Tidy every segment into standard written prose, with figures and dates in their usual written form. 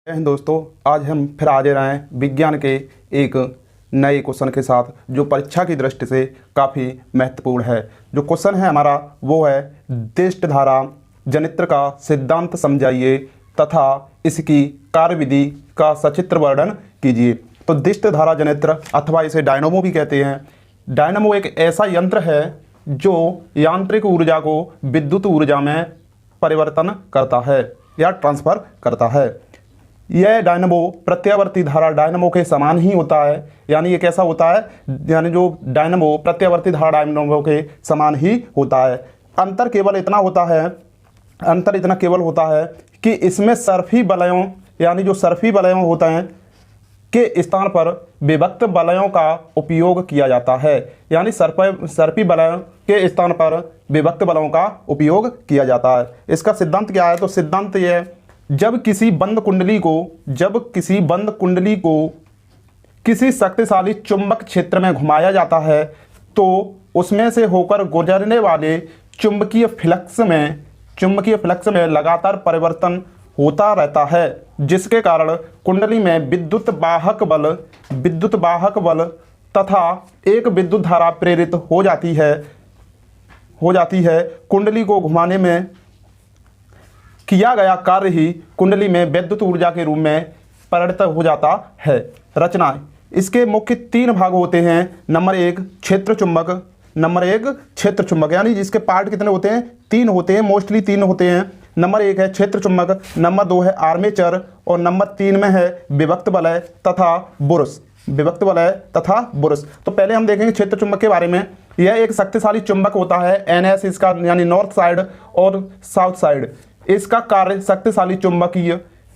जय हिंद दोस्तों, आज हम फिर हाजिर आए हैं विज्ञान के एक नए क्वेश्चन के साथ जो परीक्षा की दृष्टि से काफ़ी महत्वपूर्ण है। जो क्वेश्चन है हमारा वो है दिष्ट धारा जनित्र का सिद्धांत समझाइए तथा इसकी कार्यविधि का सचित्र वर्णन कीजिए। तो दिष्ट धारा जनित्र अथवा इसे डायनामो भी कहते हैं। डायनामो एक ऐसा यंत्र है जो यांत्रिक ऊर्जा को विद्युत ऊर्जा में परिवर्तन करता है या ट्रांसफर करता है। यह डायनामो प्रत्यावर्ती धारा डायनामो के समान ही होता है, यानी ये कैसा होता है, यानी जो डायनामो प्रत्यावर्ती धारा डायनामो के समान ही होता है। अंतर इतना केवल होता है कि इसमें सर्फी वलयों यानी जो सर्फी वलयों होते हैं के स्थान पर विभक्त वलयों का उपयोग किया जाता है, यानी सर्फी वलयों के स्थान पर विभक्त वलयों का उपयोग किया जाता है। इसका सिद्धांत क्या है? तो सिद्धांत यह है, जब किसी बंद कुंडली को किसी शक्तिशाली चुंबक क्षेत्र में घुमाया जाता है तो उसमें से होकर गुजरने वाले चुंबकीय फ्लक्स में लगातार परिवर्तन होता रहता है, जिसके कारण कुंडली में विद्युत वाहक बल तथा एक विद्युत धारा प्रेरित हो जाती है। कुंडली को घुमाने में किया गया कार्य ही कुंडली में विद्युत ऊर्जा के रूप में परिणत हो जाता है। रचना, इसके मुख्य तीन भाग होते हैं। नंबर एक क्षेत्र चुंबक, यानी जिसके पार्ट कितने होते हैं? तीन होते हैं, मोस्टली तीन होते हैं। नंबर एक है क्षेत्र चुंबक, नंबर दो है आर्मेचर और नंबर तीन में है विभक्त वलय तथा बुरुस। तो पहले हम देखेंगे क्षेत्र चुंबक के बारे में। यह एक शक्तिशाली चुंबक होता है। NS इसका यानी नॉर्थ साइड और साउथ साइड। इसका कार्य शक्तिशाली चुंबकीय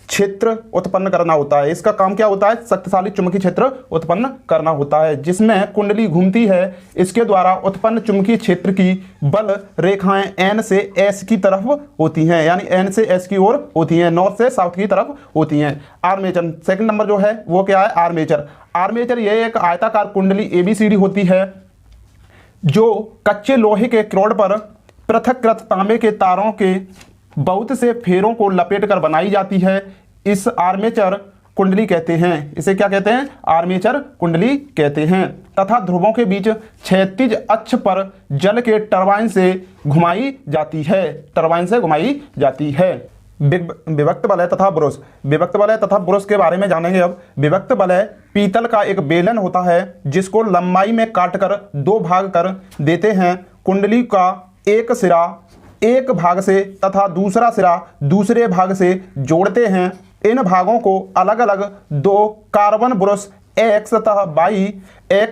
क्षेत्र उत्पन्न करना होता है। इसका काम क्या होता है? शक्तिशाली चुंबकीय क्षेत्र उत्पन्न करना होता है, जिसमें कुंडली घूमती है। इसके द्वारा उत्पन्न चुंबकीय क्षेत्र की बल रेखाएं N से S की तरफ होती हैं, यानी N से S की ओर होती हैं, नॉर्थ से साउथ की तरफ होती हैं। आर्मेचर सेकंड नंबर जो है वो क्या है? आर्मेचर यह एक आयताकार कुंडली ABCD होती है जो कच्चे लोहे के क्रोड पर पृथककृत तांबे के तारों के बहुत से फेरों को लपेटकर बनाई जाती है। इस आर्मेचर कुंडली कहते हैं। इसे क्या कहते हैं? आर्मेचर कुंडली कहते हैं। तथा ध्रुवों के बीच क्षैतिज अक्ष पर जल के टरबाइन से घुमाई जाती है। विभक्त वलय तथा बुरुस के बारे में जानेंगे अब। विभक्त वलय पीतल का एक बेलन होता है जिसको लंबाई में काटकर दो भाग कर देते हैं। कुंडली का एक सिरा एक भाग से तथा दूसरा सिरा दूसरे भाग से जोड़ते हैं। इन भागों को अलग अलग दो कार्बन बुरुस X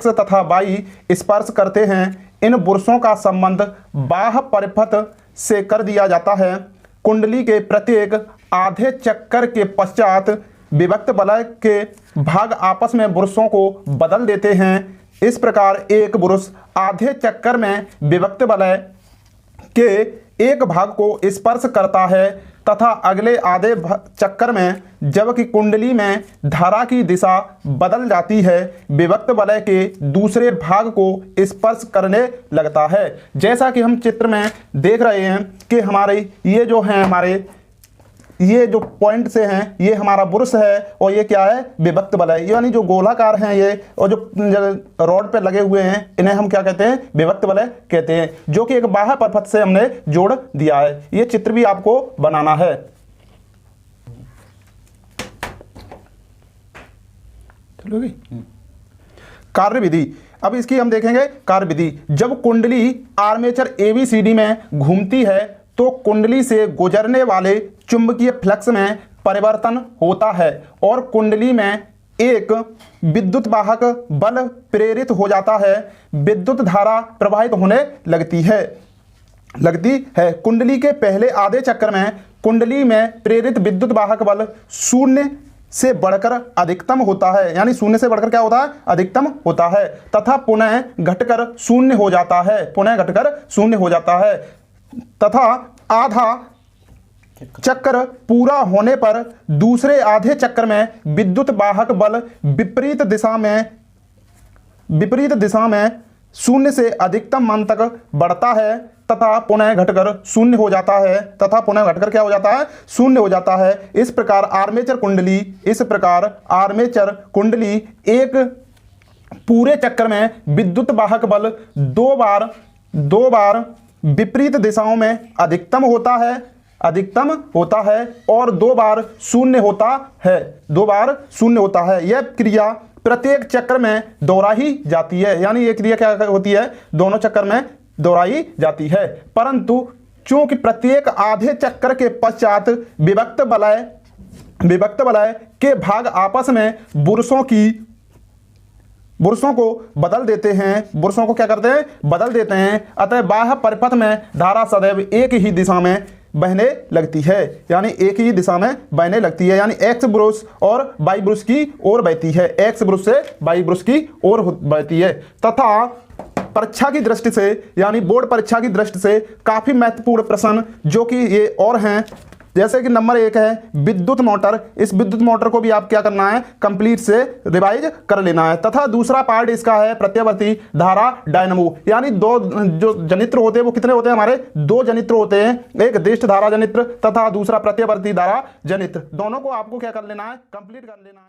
तथा Y स्पर्श करते हैं। इन बुरुसों का संबंध बाह्य परिपथ से कर दिया जाता है। कुंडली के प्रत्येक आधे चक्कर के पश्चात विभक्त वलय के भाग आपस में बुरुसों को बदल देते हैं। इस प्रकार एक बुरुस आधे चक्कर में विभक्त वलय के एक भाग को स्पर्श करता है तथा अगले आधे चक्कर में, जबकि कुंडली में धारा की दिशा बदल जाती है, विभक्त वलय के दूसरे भाग को स्पर्श करने लगता है। जैसा कि हम चित्र में देख रहे हैं कि ये जो पॉइंट से हैं ये हमारा बुरुस है और ये क्या है? विभक्त वलय, यानी जो गोलाकार हैं ये और जो रॉड पे लगे हुए हैं इन्हें हम क्या कहते हैं? विभक्त वलय कहते हैं, जो कि एक बाह्य परिपथ से हमने जोड़ दिया है। ये चित्र भी आपको बनाना है। चलोगे? कार्यविधि, अब इसकी हम देखेंगे कार्यविधि। जब कुंडली आर्मेचर ABCD में घूमती है तो कुंडली से गुजरने वाले चुंबकीय फ्लक्स में परिवर्तन होता है और कुंडली में एक विद्युत वाहक बल प्रेरित हो जाता है। विद्युत धारा प्रवाहित होने लगती है। कुंडली के पहले आधे चक्कर में कुंडली में प्रेरित विद्युत वाहक बल शून्य से बढ़कर अधिकतम होता है, यानी शून्य से बढ़कर क्या होता है? अधिकतम होता है तथा पुनः घटकर शून्य हो जाता है तथा आधा चक्कर पूरा होने पर दूसरे आधे चक्कर में विद्युत वाहक बल विपरीत दिशा में शून्य से अधिकतम मान तक बढ़ता है तथा पुनः घटकर शून्य हो जाता है, तथा पुनः घटकर क्या हो जाता है, शून्य हो जाता है। इस प्रकार आर्मेचर कुंडली एक पूरे चक्र में विद्युत वाहक बल दो बार विपरीत दिशाओं में अधिकतम होता है और 2 बार शून्य होता है। यह क्रिया प्रत्येक चक्र में दोहराई जाती है, यानी यह क्रिया क्या होती है, दोनों चक्र में दोहराई जाती है। परंतु चूंकि प्रत्येक आधे चक्र के पश्चात विभक्त वलय के भाग आपस में बुरसों को बदल देते हैं, अतः बाह्य परिपथ में धारा सदैव एक ही दिशा में बहने लगती है, यानी एक्स ब्रुश और वाई ब्रुश की ओर बहती है, एक्स ब्रुश से वाई ब्रुश की ओर बहती है। तथा परीक्षा की दृष्टि से, यानी बोर्ड परीक्षा की दृष्टि से काफी महत्वपूर्ण प्रश्न जो कि ये और हैं, जैसे कि नंबर 1 है विद्युत मोटर। इस विद्युत मोटर को भी आप क्या करना है, कंप्लीट से रिवाइज कर लेना है। तथा दूसरा पार्ट इसका है प्रत्यावर्ती धारा डायनमो, यानी दो जो जनित्र होते हैं वो कितने होते हैं, हमारे 2 जनित्र होते हैं, एक दिष्ट धारा जनित्र तथा दूसरा प्रत्यावर्ती धारा जनित्र। दोनों को आपको क्या कर लेना है, कंप्लीट कर लेना है।